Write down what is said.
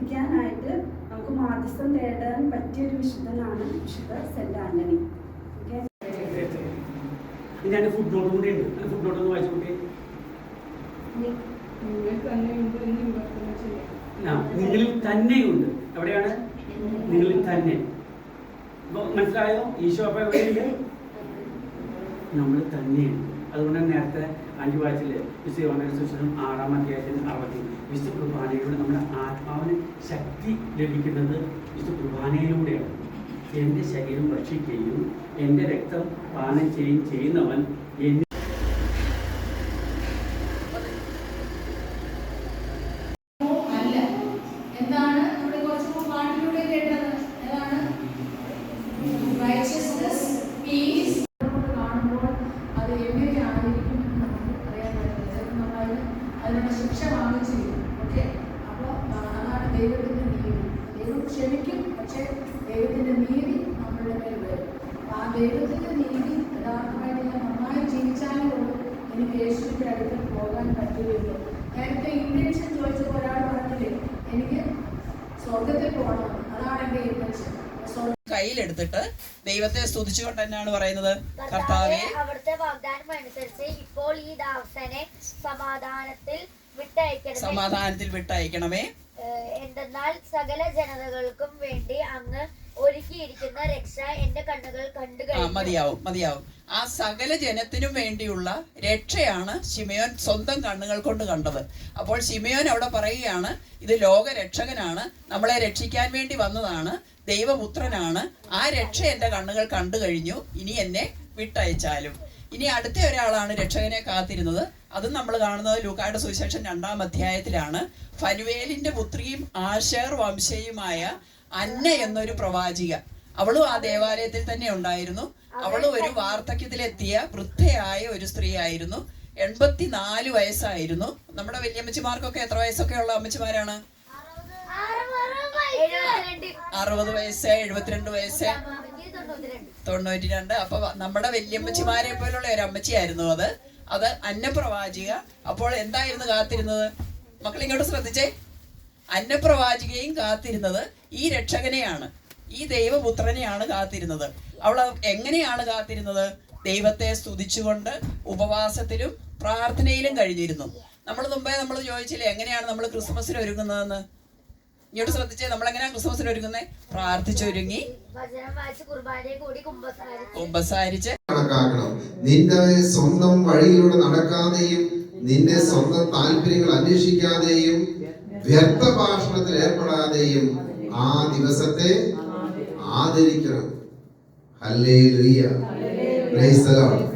രക്ഷിക്കാനായിട്ട് നമുക്ക് മാധ്യസ്ഥം തേടാൻ പറ്റിയൊരു വിശുദ്ധനാണ് വിശുദ്ധ സെന്റ് ആന്റണി. ഞാൻ ഫുഡ് നോട്ട് കൂടി ഉണ്ട്. ഫുഡ് നോട്ട് ഒന്ന് വായിച്ചു കൂട്ടി. നിങ്ങളിൽ തന്നെയുണ്ട്. എവിടെയാണ്? നിങ്ങളിൽ തന്നെ. അപ്പൊ മനസ്സിലായോ? ഈശോ അപ്പൊ എവിടെയുണ്ട്? നമ്മൾ തന്നെയുണ്ട്. അതുകൊണ്ട് നേരത്തെ 5 വായിച്ചില്ലേ, വിശുദ്ധ യോഹന്നാന്റെ സുവിശേഷം 6-ാം അധ്യായത്തിൽ 60 വിശുദ്ധ കുർബാനയിലൂടെ നമ്മുടെ ആത്മാവിന് ശക്തി ലഭിക്കുന്നത് വിശുദ്ധ കുർബാനയിലൂടെയാണ്. എൻ്റെ ശരീരം ഭക്ഷിക്കുകയും എൻ്റെ രക്തം പാനം ചെയ്യുന്നവൻ എന്നെ ശിക്ഷ വാങ്ങിച്ചിരിക്കും. ഓക്കെ, അപ്പോൾ അതാണ് ദൈവത്തിന്റെ നീതി. ദൈവം ക്ഷമിക്കും, പക്ഷെ ദൈവത്തിന്റെ നീതി നമ്മളുടെ മേൽ വരും. ആ ദൈവത്തിന്റെ നീതി യഥാർത്ഥമായിട്ട് ഞാൻ നന്നായി ജീവിച്ചാലേ ഉള്ളൂ എനിക്ക് യേശുവിന്റെ അടുത്ത് പോകാൻ പറ്റുകയുള്ളൂ. നേരത്തെ ഇന്റൻഷൻ ചോദിച്ചപ്പോൾ ഒരാൾ പറഞ്ഞില്ലേ, എനിക്ക് സ്വർഗത്തിൽ പോകണം, അതാണ് എന്റെ ഇന്റൻഷൻ. കയ്യിലെടുത്തിട്ട് ദൈവത്തെ സ്തുതിച്ചുകൊണ്ട് തന്നെയാണ് പറയുന്നത്, കർത്താവേ അവിടുത്തെ വാഗ്ദാനം അനുസരിച്ച് ഇപ്പോൾ ഈ ദാസനെ സമാധാനത്തിൽ വിട്ടയക്കണമേ. എന്തെന്നാൽ സകല ജനതകൾക്കും വേണ്ടി അങ്ങ് ഒരുക്കിയിരിക്കുന്ന രക്ഷ എന്റെ കണ്ണുകൾ കണ്ടു കഴിഞ്ഞു. മതിയാവും. ആ സകല ജനത്തിനും വേണ്ടിയുള്ള രക്ഷയാണ് ശിമയോൻ സ്വന്തം കണ്ണുകൾ കൊണ്ട് കണ്ടത്. അപ്പോൾ ശിമയോൻ അവിടെ പറയുകയാണ്, ഇത് ലോകരക്ഷകനാണ്, നമ്മളെ രക്ഷിക്കാൻ വേണ്ടി വന്നതാണ്, ദൈവപുത്രനാണ്, ആ രക്ഷ എന്റെ കണ്ണുകൾ കണ്ടു കഴിഞ്ഞു, ഇനി എന്നെ വിട്ടയച്ചാലും. ഇനി അടുത്ത ഒരാളാണ് രക്ഷകനെ കാത്തിരുന്നത്. അതും നമ്മൾ കാണുന്നത് ലൂക്കായുടെ സുവിശേഷം 2-ാം അധ്യായത്തിലാണ്. ഫനുവേലിന്റെ പുത്രിയും ആശേർ വംശയുമായ അന്ന എന്നൊരു പ്രവാചിക, അവളും ആ ദേവാലയത്തിൽ തന്നെ ഉണ്ടായിരുന്നു. അവളും ഒരു വാർദ്ധക്യത്തിലെത്തിയ വൃദ്ധയായ ഒരു സ്ത്രീ ആയിരുന്നു. 84 വയസ്സായിരുന്നു. നമ്മുടെ വല്യമ്മച്ചിമാർക്കൊക്കെ എത്ര വയസ്സൊക്കെ ഉള്ള അമ്മച്ചിമാരാണ്? 60 വയസ്സ്, 72 വയസ്സ്, 92. അപ്പൊ നമ്മുടെ വല്യമ്മച്ചിമാരെ പോലുള്ള ഒരു അമ്മച്ചിയായിരുന്നു അത് അന്നപ്രവാചിക. അപ്പോൾ എന്തായിരുന്നു കാത്തിരുന്നത്? മക്കൾ ഇങ്ങോട്ട് ശ്രദ്ധിച്ചേ. അന്നപ്രവാചികയും കാത്തിരുന്നത് ഈ രക്ഷകനെയാണ്, ഈ ദൈവപുത്രനെയാണ് കാത്തിരുന്നത്. അവൾ എങ്ങനെയാണ് കാത്തിരുന്നത്? ദൈവത്തെ സ്തുതിച്ചുകൊണ്ട് ഉപവാസത്തിലും പ്രാർത്ഥനയിലും കഴിഞ്ഞിരുന്നു. നമ്മൾ ചോദിച്ചില്ലേ എങ്ങനെയാണ് നമ്മൾ ക്രിസ്മസിന് ഒരുങ്ങുന്നതെന്ന്? ഇങ്ങോട്ട് ശ്രദ്ധിച്ചേ. നമ്മൾ എങ്ങനെയാണ് ക്രിസ്മസിന് ഒരുങ്ങുന്നത്? പ്രാർത്ഥിച്ചൊരുങ്ങി കുമ്പസാരിച്ച് കണക്കാക്കണം. നിന്റെ സ്വന്തം വഴിയിലൂടെ നടക്കാതെയും നിന്റെ സ്വന്തം താല്പര്യങ്ങൾ അന്വേഷിക്കാതെയും വ്യർത്ഥ ഭാഷണത്തിൽ ഏർപ്പെടാതെയും ആ ദിവസത്തെ ആദരിക്കണം. Hallelujah, praise the Lord.